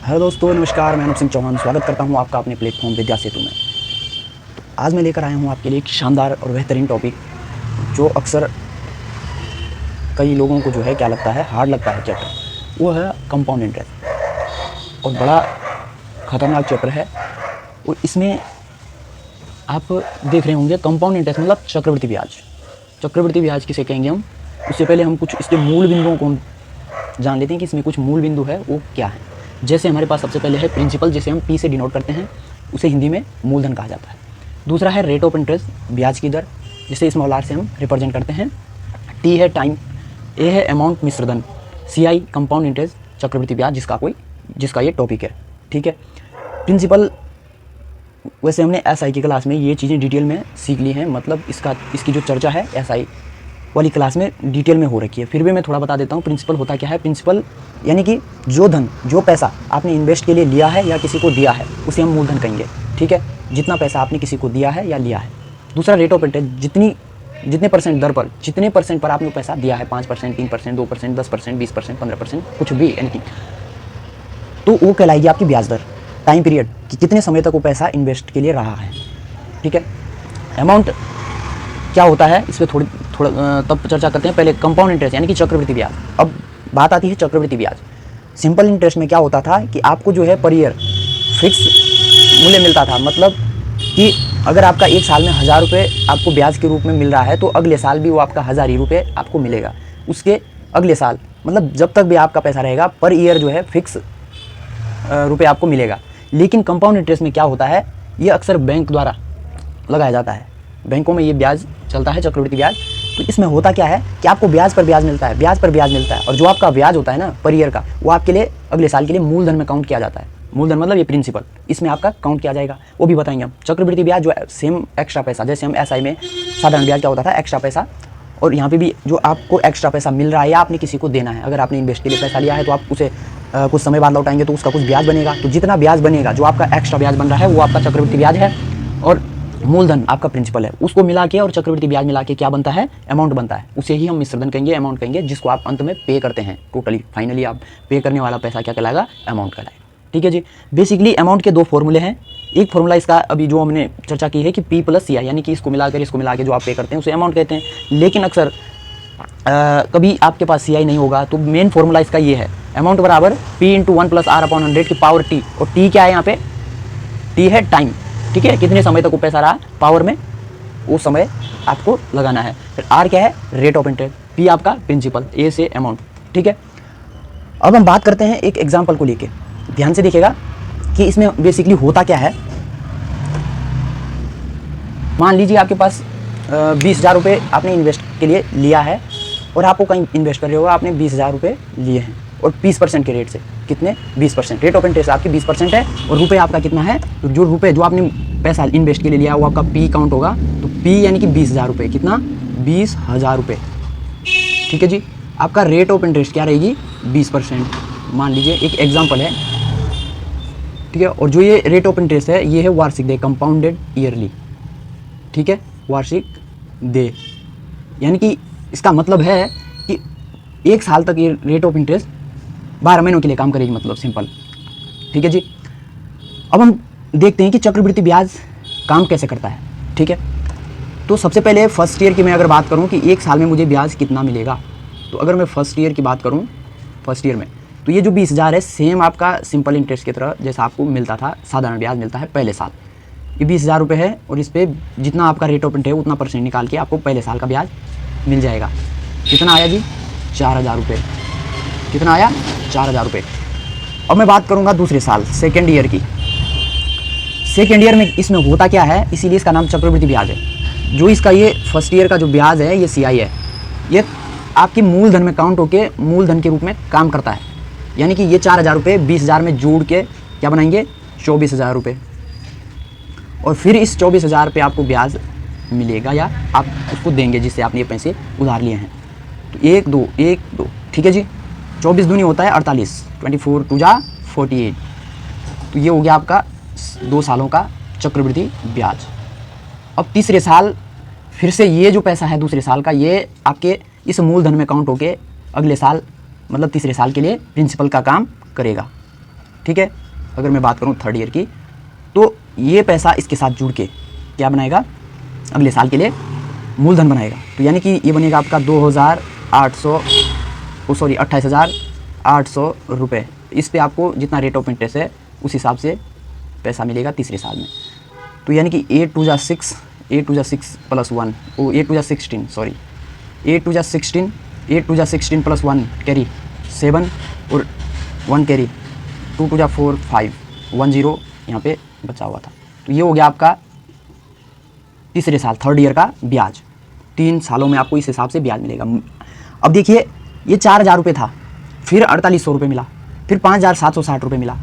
Hello दोस्तों, नमस्कार। मैं अनुप सिंह चौहान स्वागत करता हूं आपका अपने प्लेटफॉर्म विद्या सेतु में। आज मैं लेकर आया हूं आपके लिए एक शानदार और बेहतरीन टॉपिक, जो अक्सर कई लोगों को जो है क्या लगता है, हार्ड लगता है चैप्टर। वो है कंपाउंड इंटरेस्ट, और बड़ा ख़तरनाक चैप्टर है। और इसमें आप देख रहे होंगे कंपाउंड इंटरेस्ट मतलब चक्रवृद्धि ब्याज। चक्रवृद्धि ब्याज किसे कहेंगे हम, उससे पहले हम कुछ इसके मूल बिंदुओं को जान लेते हैं कि इसमें कुछ मूल बिंदु है वो क्या है। जैसे हमारे पास सबसे पहले है प्रिंसिपल, जिसे हम पी से डिनोट करते हैं, उसे हिंदी में मूलधन कहा जाता है। दूसरा है रेट ऑफ इंटरेस्ट, ब्याज की दर, जिसे स्मॉल आर से हम रिप्रेजेंट करते हैं। टी है टाइम, ए है अमाउंट मिश्रधन, सी आई कंपाउंड इंटरेस्ट चक्रवृद्धि ब्याज, जिसका ये टॉपिक है। ठीक है। प्रिंसिपल वैसे हमने एस आई की क्लास में ये चीज़ें डिटेल में सीख ली हैं, मतलब इसकी जो चर्चा है एस आई वाली क्लास में डिटेल में हो रखी है। फिर भी मैं थोड़ा बता देता हूँ प्रिंसिपल होता क्या है। प्रिंसिपल यानी कि जो धन, जो पैसा आपने इन्वेस्ट के लिए लिया है या किसी को दिया है, उसे हम मूलधन कहेंगे। ठीक है, जितना पैसा आपने किसी को दिया है या लिया है। दूसरा रेट ऑफ इंटरेस्ट, जितने परसेंट दर पर, जितने परसेंट पर आपने पैसा दिया है, 5%, 3%, 2%, 10%, 20%, 15%, कुछ भी एनीथिंग, तो वो कहलाएगी आपकी ब्याज दर। टाइम पीरियड कि कितने समय तक वो पैसा इन्वेस्ट के लिए रहा है। ठीक है। अमाउंट क्या होता है, इस पर थोड़ा तब चर्चा करते हैं। पहले कंपाउंड इंटरेस्ट यानी कि चक्रवृद्धि ब्याज। अब बात आती है चक्रवृद्धि ब्याज। सिंपल इंटरेस्ट में क्या होता था कि आपको जो है पर ईयर फिक्स मूल्य मिलता था, मतलब कि अगर आपका एक साल में 1000 रुपये आपको ब्याज के रूप में मिल रहा है, तो अगले साल भी वो आपका 1000 ही रुपये आपको मिलेगा। उसके अगले साल, मतलब जब तक भी आपका पैसा रहेगा, पर ईयर जो है फिक्स रुपये आपको मिलेगा। लेकिन कंपाउंड इंटरेस्ट में क्या होता है, ये अक्सर बैंक द्वारा लगाया जाता है। बैंकों में ये ब्याज चलता है, चक्रवृद्धि ब्याज। तो इसमें होता क्या है कि आपको ब्याज पर ब्याज मिलता है, ब्याज पर ब्याज मिलता है। और जो आपका ब्याज होता है ना पर ईयर का, वो आपके लिए अगले साल के लिए मूलधन में काउंट किया जाता है। मूलधन मतलब ये प्रिंसिपल, इसमें आपका काउंट किया जाएगा, वो भी बताएंगे हम। चक्रवृद्धि ब्याज जो है सेम एक्स्ट्रा पैसा, जैसे हम एसआई में साधारण ब्याज क्या होता था, एक्स्ट्रा पैसा, और यहाँ पे भी जो आपको एक्स्ट्रा पैसा मिल रहा है या आपने किसी को देना है, अगर आपने इन्वेस्ट के लिए पैसा लिया है तो आप उसे कुछ समय बाद लौटाएंगे, तो उसका कुछ ब्याज बनेगा। तो जितना ब्याज बनेगा, जो आपका एक्स्ट्रा ब्याज बन रहा है, वो आपका चक्रवृद्धि ब्याज है। और मूलधन आपका प्रिंसिपल है, उसको मिला के और चक्रवृद्धि ब्याज मिला के क्या बनता है, अमाउंट बनता है। उसे ही हम मिश्रधन कहेंगे, अमाउंट कहेंगे, जिसको आप अंत में पे करते हैं। टोटली फाइनली आप पे करने वाला पैसा क्या कहलाएगा, अमाउंट कहलाएगा। ठीक है जी। बेसिकली अमाउंट के दो फॉर्मूले हैं। एक फॉर्मूला इसका अभी जो हमने चर्चा की है कि पी प्लस सी आई, यानी कि इसको मिला के जो आप पे करते हैं उसे अमाउंट कहते हैं। लेकिन अक्सर कभी आपके पास सी आई नहीं होगा, तो मेन फॉर्मूला इसका ये है, अमाउंट बराबर पी इंटू 1 + r/100 की पावर टी। और टी क्या है यहाँ पे, टी है टाइम। ठीक है, कितने समय तक वो पैसा रहा पावर में, वो समय आपको लगाना है। फिर आर क्या है, रेट ऑफ इंटरेस्ट। पी आपका प्रिंसिपल, ए से अमाउंट। ठीक है। अब हम बात करते हैं एक एग्जांपल को लेके, ध्यान से देखिएगा कि इसमें बेसिकली होता क्या है। मान लीजिए आपके पास 20,000 रुपये आपने इन्वेस्ट के लिए लिया है, और आपको कहीं इन्वेस्ट कर रहे हो, आपने 20,000 रुपये लिए हैं, और 20% के रेट से, कितने, 20%। रेट ऑफ इंटरेस्ट आपकी 20% है, और रुपये आपका कितना है, तो जो रुपये जो आपने पैसा इन्वेस्ट के लिए लिया वो आपका पी काउंट होगा। तो पी यानी कि 20,000 रुपये, कितना, 20,000 रुपये। ठीक है जी। आपका रेट ऑफ इंटरेस्ट क्या रहेगी, 20%। मान लीजिए एक एग्जाम्पल है। ठीक है। और जो ये रेट ऑफ इंटरेस्ट है, ये है वार्षिक दे, कंपाउंडेड ईयरली। ठीक है, वार्षिक दे, यानी कि इसका मतलब है कि एक साल तक ये रेट ऑफ इंटरेस्ट 12 महीनों के लिए काम करेगी, मतलब सिंपल। ठीक है जी। अब हम देखते हैं कि चक्रवृद्धि ब्याज काम कैसे करता है। ठीक है। तो सबसे पहले फर्स्ट ईयर की मैं अगर बात करूं कि एक साल में मुझे ब्याज कितना मिलेगा, तो अगर मैं फर्स्ट ईयर की बात करूं, फर्स्ट ईयर में, तो ये जो 20,000 है, सेम आपका सिंपल इंटरेस्ट की तरह जैसा आपको मिलता था, साधारण ब्याज मिलता है पहले साल। ये 20,000 रुपये है, और इस पर जितना आपका रेट ऑफ इंटरेस्ट है उतना परसेंट निकाल के आपको पहले साल का ब्याज मिल जाएगा। कितना आया जी, 4,000 रुपये। कितना आया, 4,000 रुपये। अब मैं बात करूंगा दूसरे साल, सेकेंड ईयर की। सेकेंड ईयर में इसमें होता क्या है, इसीलिए इसका नाम चक्रवृद्धि ब्याज है। जो इसका ये फर्स्ट ईयर का जो ब्याज है, ये सी आई है, ये आपकी मूलधन में काउंट होके मूलधन के रूप में काम करता है। यानी कि ये 4,000 रुपये 20,000 में जोड़ के क्या बनाएंगे, 24,000 रुपये। और फिर इस 24,000 पे आपको ब्याज मिलेगा, या आप उसको देंगे जिससे आपने ये पैसे उधार लिए हैं। तो 1 2 ठीक है जी। 24 दूनी होता है 48, 24 2 जा 48। तो ये हो गया आपका 2 सालों का चक्रवृद्धि ब्याज। अब तीसरे साल फिर से ये जो पैसा है दूसरे साल का, ये आपके इस मूलधन में काउंट होके अगले साल, मतलब तीसरे साल के लिए प्रिंसिपल का काम करेगा। ठीक है। अगर मैं बात करूँ थर्ड ईयर की, तो ये पैसा इसके साथ जुड़ के क्या बनाएगा, अगले साल के लिए मूलधन बनाएगा। तो यानी कि ये बनेगा आपका 28,800 रुपये। इस पे आपको जितना रेट ऑफ इंटरेस्ट है उस हिसाब से पैसा मिलेगा तीसरे साल में। तो यानी कि 8 2 6 प्लस 1, 8 2 16 सॉरी 8 2 16 प्लस 1 कैरी 7 और 1 कैरी 2 2 4 5 1 0 यहाँ पे बचा हुआ था। तो ये हो गया आपका तीसरे साल थर्ड ईयर का ब्याज। 3 सालों में आपको इस हिसाब से ब्याज मिलेगा। अब देखिए ये 4,000 रुपये था, फिर 4,800 रुपये मिला, फिर 5,760 रुपये मिला।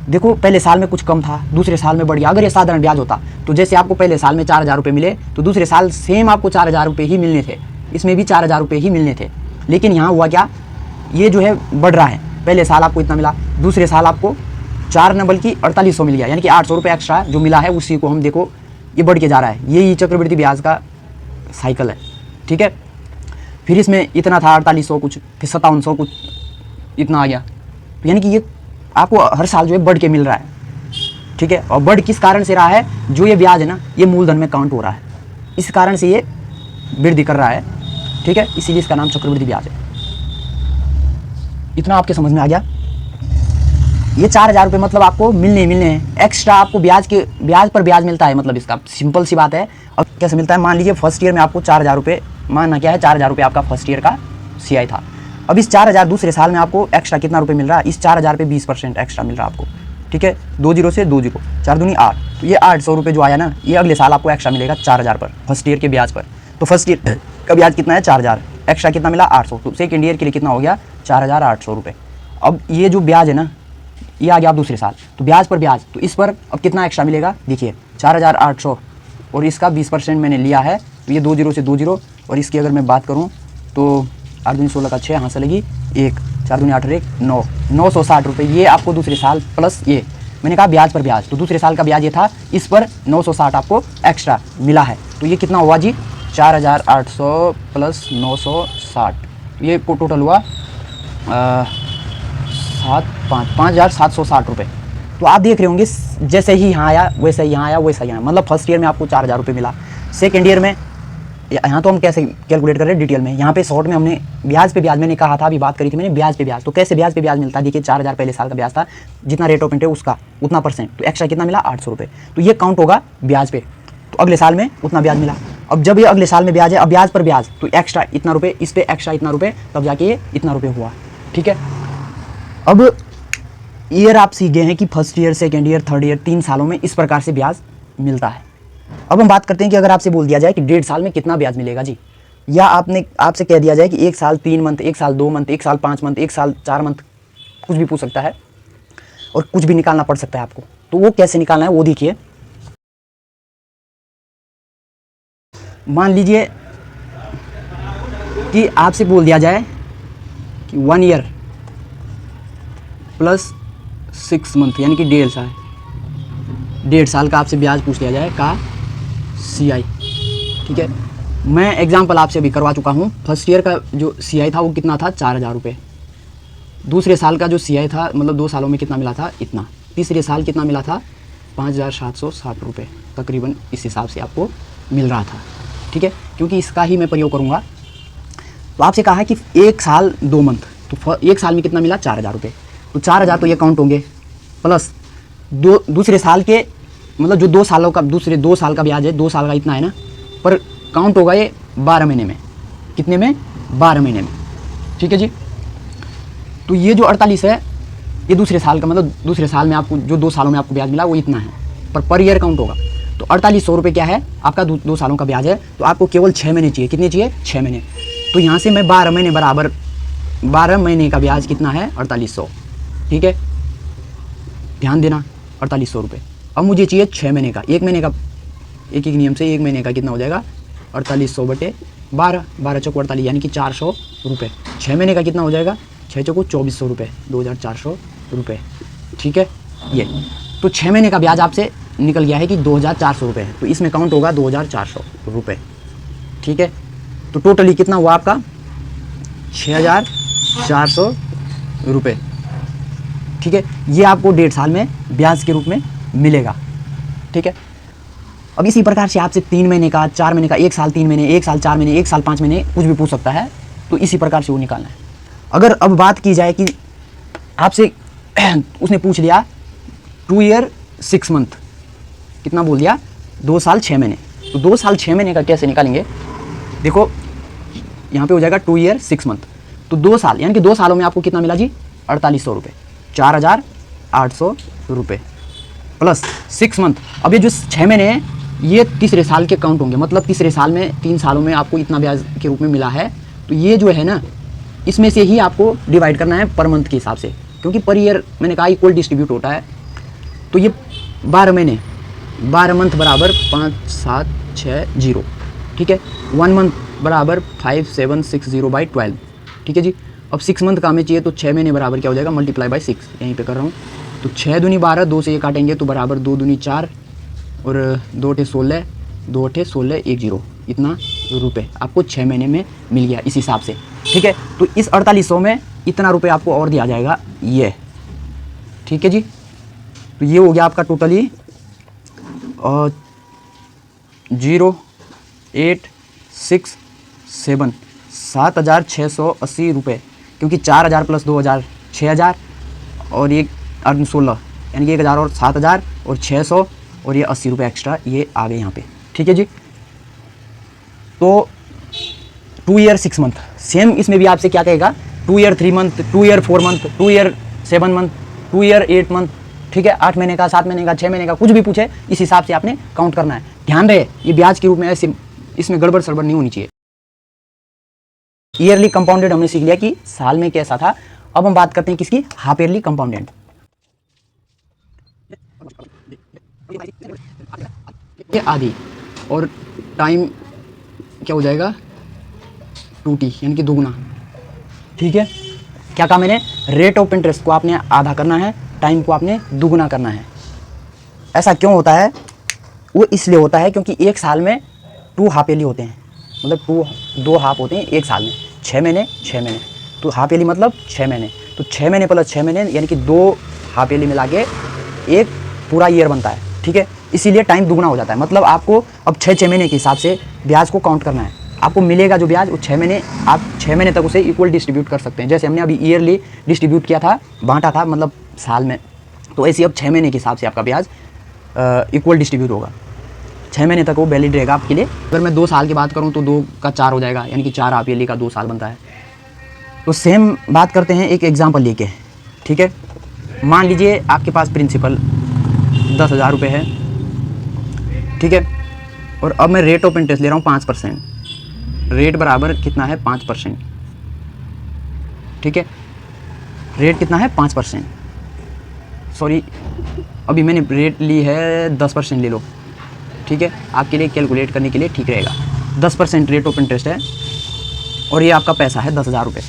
देखो पहले साल में कुछ कम था, दूसरे साल में बढ़ गया। अगर ये साधारण ब्याज होता तो जैसे आपको पहले साल में 4,000 रुपये मिले तो दूसरे साल सेम आपको 4,000 रुपये ही मिलने थे, इसमें भी 4,000 रुपये ही मिलने थे। लेकिन यहाँ हुआ क्या, ये जो है बढ़ रहा है। पहले साल आपको इतना मिला, दूसरे साल आपको 4 न बल्कि 4,800 मिल गया, यानी कि 800 रुपये एक्स्ट्रा जो मिला है उसी को हम देखो ये बढ़ के जा रहा है। यही चक्रवृद्धि ब्याज का साइकिल है, ठीक है। फिर इसमें इतना था 4,800 कुछ, फिर 5,700 कुछ, इतना आ गया। तो यानी कि ये आपको हर साल जो है बढ़ के मिल रहा है, ठीक है। और बढ़ किस कारण से रहा है, जो ये ब्याज है ना ये मूलधन में काउंट हो रहा है, इस कारण से ये वृद्धि कर रहा है, ठीक है। इसीलिए इसका नाम चक्रवृद्धि ब्याज है। इतना आपके समझ में आ गया। ये 4,000 रुपये मतलब आपको मिलने हैं एक्स्ट्रा, आपको ब्याज पर ब्याज मिलता है। मतलब इसका सिंपल सी बात है। और कैसे मिलता है, मान लीजिए फर्स्ट ईयर में आपको 4,000 रुपये, मानना क्या है 4,000 रुपये आपका फर्स्ट ईयर का CI था। अब इस 4,000 दूसरे साल में आपको एक्स्ट्रा कितना रुपये मिल रहा है, इस 4,000 पे 20% एक्स्ट्रा मिल रहा है आपको, ठीक है। 2 0 से 2 0, 4 दूनी 8, तो ये 800 रुपये जो आया ना, ये अगले साल आपको एक्स्ट्रा मिलेगा 4,000 पर, फर्स्ट ईयर के ब्याज पर। तो फर्स्ट ईयर का ब्याज कितना है 4,000, एक्स्ट्रा कितना मिला 800, तो सेकेंड ईयर के लिए कितना हो गया 4,800 रुपये। अब ये जो ब्याज है ना ये आ गया आप दूसरे साल, तो ब्याज पर ब्याज, तो इस पर अब कितना एक्स्ट्रा मिलेगा, देखिए 4,800 और इसका 20% मैंने लिया है, तो ये 2 0 से 2 0। और इसकी अगर मैं बात करूँ तो 8 दूनी 16 का 6, यहाँ से लगी 1, 4 दूनी 8 और 1 9, 960 रुपये ये आपको दूसरे साल प्लस ये मैंने कहा ब्याज पर ब्याज, तो दूसरे साल का ब्याज ये था, इस पर 960 आपको एक्स्ट्रा मिला है। तो ये कितना हुआ जी 4,800 प्लस 960, ये टोटल हुआ 5,760 रुपये। तो आप देख रहे होंगे जैसे ही यहाँ आया वैसे ही यहाँ आया वैसा ही आया, मतलब फर्स्ट ईयर में आपको 4,000 रुपये मिला, सेकेंड ईयर में यहाँ तो हम कैसे कैलकुलेट कर रहे हैं डिटेल में, यहाँ पे शॉर्ट में हमने ब्याज पे ब्याज मैंने कहा था, अभी बात करी थी मैंने ब्याज पे ब्याज। तो कैसे ब्याज पे ब्याज मिलता है, देखिए 4,000 पहले साल का ब्याज था, जितना रेट ऑफ इंटरेस्ट उसका उतना परसेंट, तो एक्स्ट्रा कितना मिला 800 रुपये, तो ये काउंट होगा ब्याज पे। तो अगले साल में उतना ब्याज मिला। अब जब ये अगले साल में ब्याज है, अब ब्याज पर ब्याज, तो एक्स्ट्रा इतना रुपये, इस पर एक्स्ट्रा इतना रुपये, तब जाके ये इतना रुपये हुआ, ठीक है। अब ईयर आप सीख गए हैं कि first year, second year, third year, 3 सालों में इस प्रकार से ब्याज मिलता है। अब हम बात करते हैं कि अगर आपसे बोल दिया जाए कि 1.5 साल में कितना ब्याज मिलेगा जी, या आपसे कह दिया जाए कि 1 साल 3 मंथ, 1 साल 2 मंथ, 1 साल 5 मंथ, 1 साल 4 मंथ, कुछ भी पूछ सकता है और कुछ भी निकालना पड़ सकता है आपको। तो वो कैसे निकालना है वो देखिए। मान लीजिए कि आपसे बोल दिया जाए कि 1 ईयर प्लस 6 मंथ यानी कि 1.5 साल का आपसे ब्याज पूछ लिया जाए का CI, ठीक है। मैं एग्जांपल आपसे अभी करवा चुका हूँ। फर्स्ट ईयर का जो CI था वो कितना था 4,000 रुपये, दूसरे साल का जो CI था मतलब 2 सालों में कितना मिला था इतना, तीसरे साल कितना मिला था 5,760 रुपये तकरीबन, इस हिसाब से आपको मिल रहा था, ठीक है। क्योंकि इसका ही मैं प्रयोग करूँगा। तो आपसे कहा है कि 1 साल 2 मंथ, तो 1 साल में कितना मिला 4,000 रुपये, तो 4,000 तो ये काउंट होंगे, प्लस दूसरे साल के मतलब जो 2 सालों का, दूसरे 2 साल का ब्याज है, 2 साल का इतना है ना, पर काउंट होगा ये 12 महीने में, कितने में 12 महीने में, ठीक है जी। तो ये जो 48 है ये दूसरे साल का, मतलब दूसरे साल में आपको जो 2 सालों में आपको ब्याज मिला वो इतना है, पर ईयर काउंट होगा। तो 4,800 रुपये क्या है आपका 2 सालों का ब्याज है, तो आपको केवल 6 महीने चाहिए, कितने चाहिए 6 महीने। तो यहाँ से मैं 12 महीने बराबर 12 महीने का ब्याज कितना है 4,800, ठीक है, ध्यान देना 4,800 रुपये। अब मुझे चाहिए 6 महीने का, 1 महीने का एक नियम से 1 महीने का कितना हो जाएगा 4,800 बटे 12, 12 चौक 48 यानी कि 400 रुपये। 6 महीने का कितना हो जाएगा 6 चौको 2,400 रुपये, 2,400 रुपये, ठीक है। ये तो 6 महीने का ब्याज आपसे निकल गया है कि 2,400 रुपये है, तो इसमें काउंट होगा 2,400 रुपये, ठीक है। तो टोटली कितना हुआ आपका 6,400 रुपये, ठीक है, ये आपको 1.5 साल में ब्याज के रूप में मिलेगा। ठीक है, अब इसी प्रकार से आपसे 3 महीने का, 4 महीने का, 1 साल 3 महीने, 1 साल 4 महीने, 1 साल 5 महीने कुछ भी पूछ सकता है। तो इसी प्रकार से वो निकालना है। अगर अब बात की जाए कि आपसे उसने पूछ लिया 2 ईयर 6 मंथ, कितना बोल दिया, 2 साल 6 महीने, तो 2 साल 6 महीने का कैसे निकालेंगे? देखो यहाँ पे हो जाएगा 2 ईयर 6 मंथ, तो 2 साल यानी कि 2 सालों में आपको कितना मिला जी, 4800 रुपये, 4800 रुपये प्लस 6 मंथ। अब ये जो 6 महीने हैं ये तीसरे साल के काउंट होंगे, मतलब तीसरे साल में 3 सालों में आपको इतना ब्याज के रूप में मिला है, तो ये जो है ना इसमें से ही आपको डिवाइड करना है पर मंथ के हिसाब से, क्योंकि पर ईयर मैंने कहा इक्वल डिस्ट्रीब्यूट होता है। तो ये 12 महीने, 12 मंथ बराबर 5760, ठीक है। 1 मंथ बराबर 5760/12, ठीक है जी। अब 6 मंथ का हमें चाहिए, तो 6 महीने बराबर क्या हो जाएगा, मल्टीप्लाई बाई 6, यहीं पे कर रहा हूँ। तो 6 दूनी 12, 2 से ये काटेंगे तो बराबर 2 दूनी 4 और 2 अठे 16, 2 अठे 16, 10, इतना रुपये आपको 6 महीने में मिल गया इस हिसाब से, ठीक है। तो इस 4800 में इतना रुपये आपको और दिया जाएगा ये, ठीक है जी। तो ये हो गया आपका टोटली 0867 7680 रुपये, क्योंकि 4000 प्लस 2000 6000 और ये 16 यानी कि 1000 और 7000 और 600 और ये 80 रुपये एक्स्ट्रा ये आ गए यहाँ पे, ठीक है जी। तो 2 ईयर 6 मंथ, सेम इसमें भी आपसे क्या कहेगा, 2 year 3 month, 2 year 4 month, 2 year 7 month, 2 year 8 month, ठीक है। 8 महीने का, 7 महीने का, 6 महीने का, कुछ भी पूछे इस हिसाब से आपने काउंट करना है। ध्यान रहे ये ब्याज के रूप में ऐसे इसमें गड़बड़ सड़बड़ नहीं होनी चाहिए। ईयरली कंपाउंडेड हमने सीख लिया कि साल में कैसा था। अब हम बात करते हैं किसकी, हाफ ईयरली कंपाउंडेड। आधी और टाइम क्या हो जाएगा 2t यानी कि दुगना, ठीक है। क्या कहा मैंने, रेट ऑफ इंटरेस्ट को आपने आधा करना है, टाइम को आपने दुगना करना है। ऐसा क्यों होता है, वो इसलिए होता है क्योंकि एक साल में 2 हाफ ईयरली होते हैं, मतलब 2 हाफ होते हैं एक साल में, 6 महीने 6 महीने, तो हाफ ईयरली मतलब 6 महीने, तो 6 महीने प्लस 6 महीने यानी कि 2 हाफ ईयरली मिला के एक पूरा ईयर बनता है, ठीक है। इसीलिए टाइम दुगना हो जाता है। मतलब आपको अब 6 महीने के हिसाब से ब्याज को काउंट करना है। आपको मिलेगा जो ब्याज वो 6 महीने, आप 6 महीने तक उसे इक्वल डिस्ट्रीब्यूट कर सकते हैं। जैसे हमने अभी ईयरली डिस्ट्रीब्यूट किया था, बांटा था मतलब साल में, तो ऐसे अब 6 महीने के हिसाब से आपका ब्याज इक्वल डिस्ट्रीब्यूट होगा। 6 महीने तक वो वैलिड रहेगा आपके लिए। अगर मैं 2 साल की बात करूँ तो 2 का 4 हो जाएगा, यानी कि 4 हाफ ईयरली का 2 साल बनता है। तो सेम बात करते हैं एक एग्जाम्पल लेके, ठीक है। मान लीजिए आपके पास प्रिंसिपल 10,000 रुपये है, ठीक है। और अब मैं रेट ऑफ इंटरेस्ट ले रहा हूँ 5%, रेट बराबर कितना है 5%, ठीक है। रेट कितना है 5%, सॉरी अभी मैंने रेट ली है 10% ले लो, ठीक है। आपके लिए कैलकुलेट करने के लिए ठीक रहेगा। 10% रेट ऑफ इंटरेस्ट है और ये आपका पैसा है 10,000 रुपये।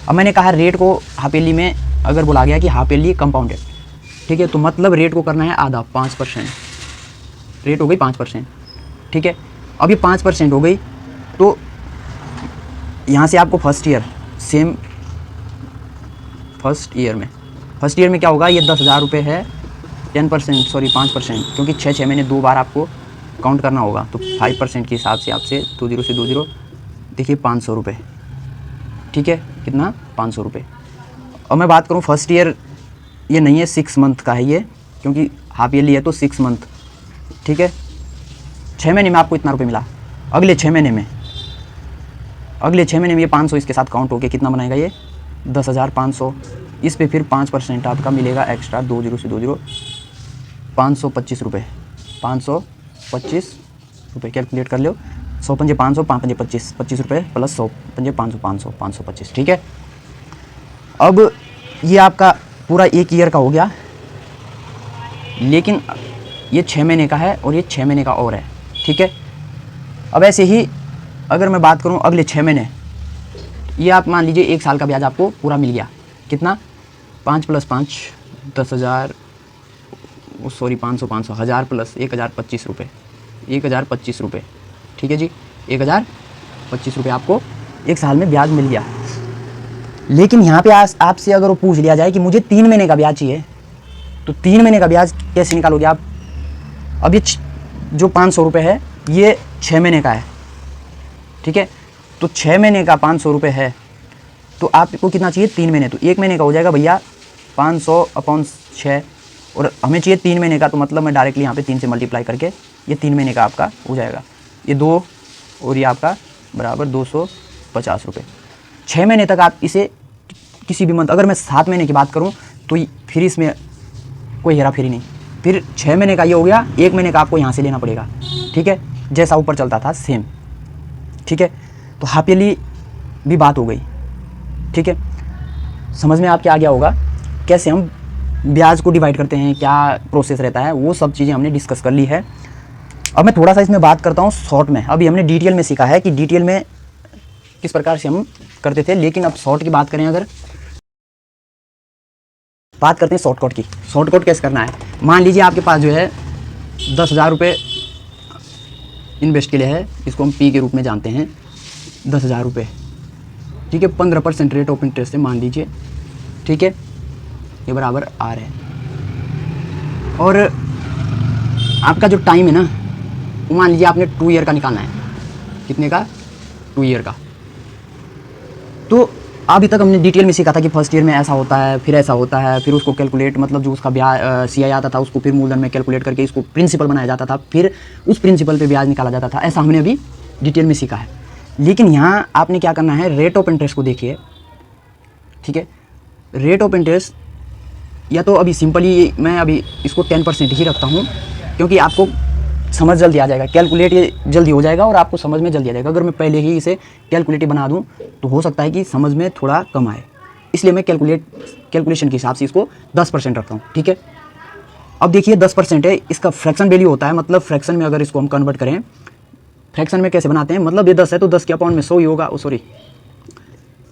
अब मैंने कहा रेट को हाफ ईयरली में अगर बोला गया कि हाफ ईयरली कंपाउंडेड, ठीक है, तो मतलब रेट को करना है आधा, 5%, रेट हो गई 5%, ठीक है। अब ये 5% हो गई, तो यहाँ से आपको first year same, first year में क्या होगा, ये 10,000 रुपये है, 10% सॉरी 5%, क्योंकि 6 महीने 2 बार आपको काउंट करना होगा, तो 5% के हिसाब से आपसे 20 से 20 देखिए 500 रुपये, ठीक है। कितना 500 रुपये। और मैं बात करूँ फर्स्ट ईयर, ये नहीं है 6 मंथ का है ये, क्योंकि हाफ ईयरली है तो 6 मंथ, ठीक है। 6 महीने में आपको इतना रुपये मिला। अगले 6 महीने में ये 500 इसके साथ काउंट होके कितना बनाएगा ये 10,500। इस पे फिर 5% आपका मिलेगा एक्स्ट्रा, 20 से 20 525 रुपये, 525 रुपये कैलकुलेट कर लो। 100 पंजे 500, 5 पंजे 25, 25 रुपये प्लस 100 पंजे 500, 500, 525, ठीक है। अब ये आपका पूरा एक ईयर का हो गया, लेकिन ये 6 महीने का है और ये 6 महीने का और है, ठीक है। अब ऐसे ही अगर मैं बात करूं अगले 6 महीने, ये आप मान लीजिए 1 साल का ब्याज आपको पूरा मिल गया, कितना 5 + 5 10,000, सॉरी 500 1000 प्लस 1025 रुपये, 1025 रुपये, ठीक है जी। 1025 रुपये आपको 1 साल में ब्याज मिल गया। लेकिन यहाँ पे आपसे अगर वो पूछ लिया जाए कि मुझे 3 महीने का ब्याज चाहिए, तो 3 महीने का ब्याज कैसे निकालोगे आप? अब ये जो 500 रुपये है ये 6 महीने का है, ठीक है। तो 6 महीने का 500 रुपये है, तो आपको कितना चाहिए? 3 महीने। तो 1 महीने का हो जाएगा भैया 500/6, और हमें चाहिए 3 महीने का, तो मतलब मैं डायरेक्टली यहाँ पे 3 से मल्टीप्लाई करके ये 3 महीने का आपका हो जाएगा। ये 2 और ये आपका बराबर 250 रुपये। 6 महीने तक आप इसे किसी भी मंथ, अगर मैं 7 महीने की बात करूँ तो फिर इसमें कोई हेरा फेरी नहीं, फिर 6 महीने का ये हो गया, 1 महीने का आपको यहाँ से लेना पड़ेगा, ठीक है, जैसा ऊपर चलता था सेम, ठीक है। तो हाफ ईयरली भी बात हो गई, ठीक है। समझ में आपके आ गया होगा कैसे हम ब्याज को डिवाइड करते हैं, क्या प्रोसेस रहता है, वो सब चीज़ें हमने डिस्कस कर ली है। अब मैं थोड़ा सा इसमें बात करता हूँ शॉर्ट में। अभी हमने डिटेल में सीखा है कि डिटेल में किस प्रकार से हम करते थे, लेकिन अब शॉर्ट की बात करें, अगर बात करते हैं शॉर्टकट की। शॉर्टकट कैसे करना है? मान लीजिए आपके पास जो है 10,000 रुपये इन्वेस्ट के लिए है, इसको हम पी के रूप में जानते हैं, 10,000 रुपये, ठीक है। 15% रेट ऑफ इंटरेस्ट है मान लीजिए, ठीक है, ये बराबर आर है। और आपका जो टाइम है ना, वो मान लीजिए आपने 2 ईयर का निकालना है। कितने का? 2 ईयर का। तो अभी तक हमने डिटेल में सीखा था कि फर्स्ट ईयर में ऐसा होता है, फिर ऐसा होता है, फिर उसको कैलकुलेट, मतलब जो उसका ब्याज CI आता था उसको फिर मूलधन में कैलकुलेट करके इसको प्रिंसिपल बनाया जाता था, फिर उस प्रिंसिपल पे ब्याज निकाला जाता था। ऐसा हमने अभी डिटेल में सीखा है। लेकिन यहाँ आपने क्या करना है, रेट ऑफ इंटरेस्ट को देखिए, ठीक है। रेट ऑफ इंटरेस्ट या तो अभी सिंपली मैं अभी इसको 10% ही रखता हूँ, क्योंकि आपको समझ जल्दी आ जाएगा, कैलकुलेट ये जल्दी हो जाएगा और आपको समझ में जल्दी आ जाएगा। अगर मैं पहले ही इसे कैलकुलेटिव बना दूं तो हो सकता है कि समझ में थोड़ा कम आए, इसलिए मैं कैलकुलेशन के हिसाब से इसको 10% रखता हूं, ठीक है। अब देखिए 10% है, इसका फ्रैक्शन वैल्यू होता है, मतलब फ्रैक्शन में अगर इसको हम कन्वर्ट करें, फ्रैक्शन में कैसे बनाते हैं, मतलब ये 10 है तो 10 के अपॉन में 100 ही होगा,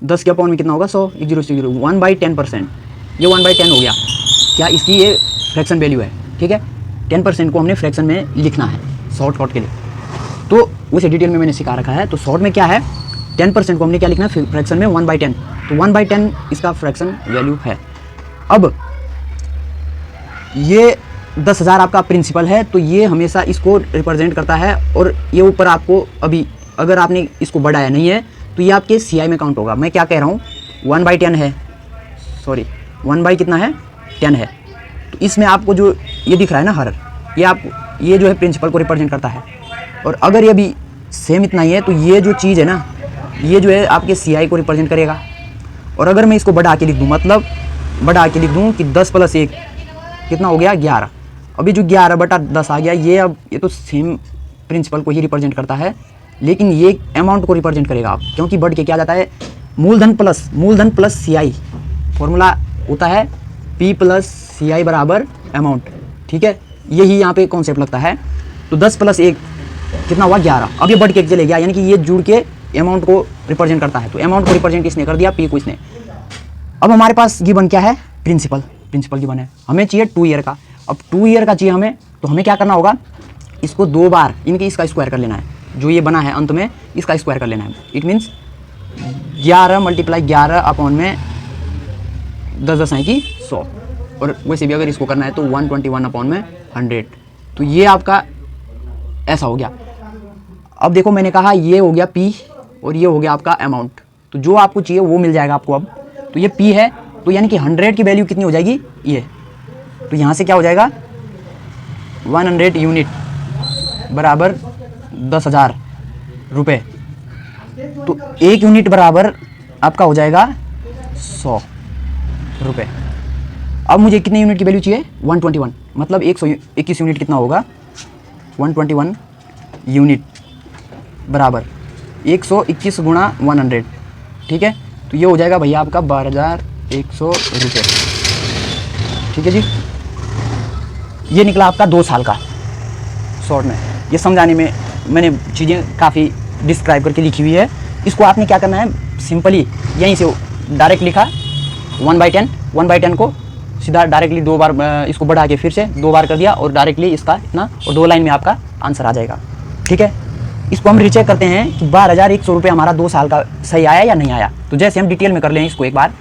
10 के अपॉन में कितना होगा? 100, 0 1/10%, ये 1/10 हो गया। क्या इसकी ये फ्रैक्शन वैल्यू है, ठीक है। 10% को हमने फ्रैक्शन में लिखना है शॉर्टकट के लिए, तो उसे डिटेल में मैंने सिखा रखा है। तो शॉर्ट में क्या है, 10% को हमने क्या लिखना है फ्रैक्शन में? 1/10, तो 1/10 इसका फ्रैक्शन वैल्यू है। अब ये 10,000 आपका प्रिंसिपल है, तो ये हमेशा इसको रिप्रेजेंट करता है, और ये ऊपर आपको अभी अगर आपने इसको बढ़ाया नहीं है तो ये आपके CI में काउंट होगा। मैं क्या कह रहा हूँ, 1/10 है, सॉरी 1/कितना है? 10 है। तो इसमें आपको जो ये दिख रहा है ना हर, ये जो है प्रिंसिपल को रिप्रेजेंट करता है। और अगर ये भी सेम इतना ही है तो ये जो चीज़ है ना, ये जो है आपके CI को रिप्रेजेंट करेगा। और अगर मैं इसको बढ़ा के लिख दूँ, मतलब बढ़ा के लिख दूँ कि 10 + 1 कितना हो गया? 11। अभी जो 11/10 आ गया, ये तो सेम प्रिंसिपल को ही रिप्रेजेंट करता है, लेकिन ये अमाउंट को रिप्रेजेंट करेगा आप, क्योंकि बढ़ के क्या जाता है, मूलधन प्लस CI। फॉर्मूला होता है P + CI = अमाउंट, ठीक है। यही यहाँ पे कॉन्सेप्ट लगता है। तो 10 + 1 कितना हुआ? 11। अब ये बढ़ के चले गया, यानी कि ये जुड़ के अमाउंट को रिप्रेजेंट करता है। तो अमाउंट को रिप्रेजेंट किसने कर दिया? P को इसने। अब हमारे पास गिवन क्या है? प्रिंसिपल गिवन है, हमें चाहिए 2 ईयर का। अब 2 ईयर का चाहिए हमें, तो हमें क्या करना होगा, इसको 2 बार इसका स्क्वायर कर लेना है, जो ये बना है अंत में इसका स्क्वायर कर लेना है। इट मीन्स 11 × 11 अपॉन में 10 × 100, और वैसे भी अगर इसको करना है तो 121/100। तो ये आपका ऐसा हो गया। अब देखो मैंने कहा ये हो गया P और ये हो गया आपका अमाउंट, तो जो आपको चाहिए वो मिल जाएगा आपको। अब तो ये P है, तो यानी कि 100 की वैल्यू कितनी हो जाएगी? ये, तो यहाँ से क्या हो जाएगा, 100 यूनिट बराबर 10,000 रुपये। तो 1 यूनिट बराबर आपका हो जाएगा 100 रुपये। अब मुझे कितने यूनिट की वैल्यू चाहिए? 121, मतलब 121 यूनिट कितना होगा? 121 यूनिट बराबर 121 × 100, ठीक है। तो ये हो जाएगा भैया आपका 12,100 रुपये, ठीक है जी। ये निकला आपका 2 साल का। शॉर्ट में ये समझाने में मैंने चीज़ें काफ़ी डिस्क्राइब करके लिखी हुई है। इसको आपने क्या करना है, सिंपली यहीं से डायरेक्ट लिखा 1/10 को सीधा डायरेक्टली 2 बार इसको बढ़ा के फिर से 2 बार कर दिया, और डायरेक्टली इसका इतना, और 2 लाइन में आपका आंसर आ जाएगा, ठीक है। इसको हम रीचेक करते हैं कि 12,100 रुपये हमारा 2 साल का सही आया या नहीं आया। तो जैसे हम डिटेल में कर लें इसको एक बार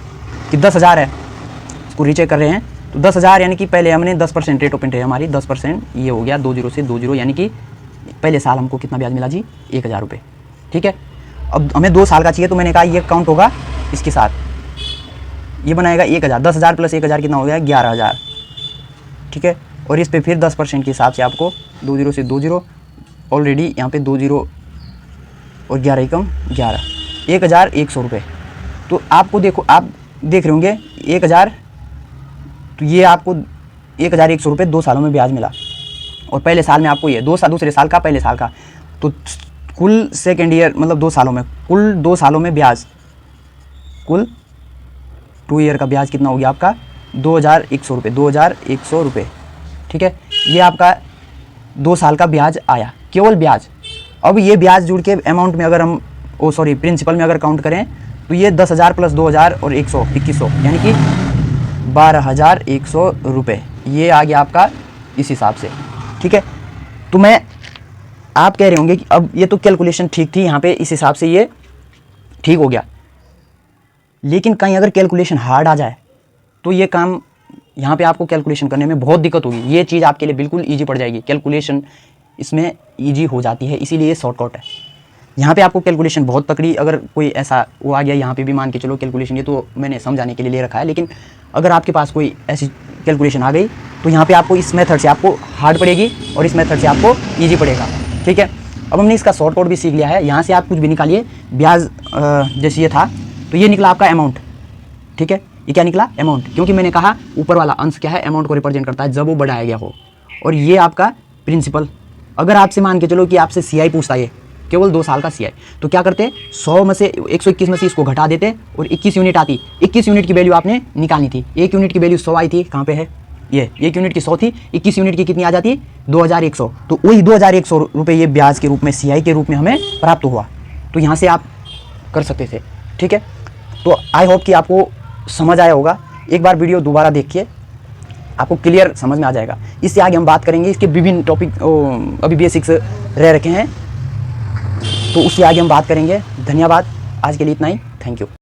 कि 10,000 है, इसको रीचेक कर रहे हैं तो 10,000 यानी कि पहले हमने 10% रेट ऑफ इंटरेस्ट हमारी 10%, ये हो गया 20 से 20 यानी कि पहले साल हमको कितना ब्याज मिला जी 1,000 रुपये। ठीक है, अब हमें 2 साल का चाहिए तो मैंने कहा ये काउंट होगा इसके साथ, ये बनाएगा 1,000, 10,000 प्लस 1,000 कितना हो गया 11,000। ठीक है, और इस पे फिर 10% के हिसाब से आपको 20 से 20 ऑलरेडी यहाँ पे 20 और 11 एकम 11, 1,100 रुपये। तो आपको देखो, आप देख रहे होंगे 1,000, तो ये आपको 1,100 रुपये 2 सालों में ब्याज मिला, और पहले साल में आपको ये दूसरे साल का पहले साल का, तो कुल सेकेंड ईयर मतलब 2 सालों में, कुल 2 सालों में ब्याज, कुल 2 ईयर का ब्याज कितना हो गया आपका 2,100 रुपये, 2,100 रुपये। ठीक है, ये आपका 2 साल का ब्याज आया, केवल ब्याज। अब ये ब्याज जुड़ के अमाउंट में अगर हम प्रिंसिपल में अगर काउंट करें तो ये 10,000 प्लस 2,000 और 100 2100 यानी कि 12,100 रुपये, ये आ गया आपका इस हिसाब से। ठीक है, तो मैं आप कह रहे होंगे कि अब ये तो कैलकुलेशन ठीक थी यहाँ पे, इस हिसाब से ये ठीक हो गया, लेकिन कहीं अगर कैलकुलेशन हार्ड आ जाए तो ये काम यहाँ पे आपको कैलकुलेशन करने में बहुत दिक्कत होगी। ये चीज़ आपके लिए बिल्कुल ईजी पड़ जाएगी, कैलकुलेशन इसमें ईजी हो जाती है, इसीलिए शॉर्टकट है। यहाँ पे आपको कैलकुलेशन बहुत पकड़ी, अगर कोई ऐसा वो आ गया यहाँ पे भी मान के चलो कैलकुलेशन, ये तो मैंने समझाने के लिए ले रखा है, लेकिन अगर आपके पास कोई ऐसी कैलकुलेशन आ गई तो यहाँ पे आपको इस मेथड से आपको हार्ड पड़ेगी और इस मेथड से आपको ईजी पड़ेगा। ठीक है, अब हमने इसका शॉर्टकट भी सीख लिया है। यहाँ से आप कुछ भी निकालिए, ब्याज जैसे ये था तो ये निकला आपका अमाउंट। ठीक है, ये क्या निकला अमाउंट, क्योंकि मैंने कहा ऊपर वाला अंश क्या है अमाउंट को रिप्रेजेंट करता है जब वो बढ़ाया गया हो, और ये आपका प्रिंसिपल। अगर आपसे मान के चलो कि आपसे CI पूछता है केवल 2 साल का CI, तो क्या करते 100 में से 121 में से इसको घटा देते और 21 यूनिट आती, 21 यूनिट की वैल्यू आपने निकालनी थी, 1 यूनिट की वैल्यू 100 आई थी, कहाँ पे है ये 1 यूनिट की 100 थी, 21 यूनिट की कितनी आ जाती 2,100, तो वही 2,100 रुपये ये ब्याज के रूप में CI के रूप में हमें प्राप्त हुआ। तो यहाँ से आप कर सकते थे। ठीक है, तो आई होप कि आपको समझ आया होगा। एक बार वीडियो दोबारा देखिए, आपको क्लियर समझ में आ जाएगा। इससे आगे हम बात करेंगे, इसके विभिन्न टॉपिक अभी बेसिक्स रह रखे हैं, तो उससे आगे हम बात करेंगे। धन्यवाद, आज के लिए इतना ही, थैंक यू।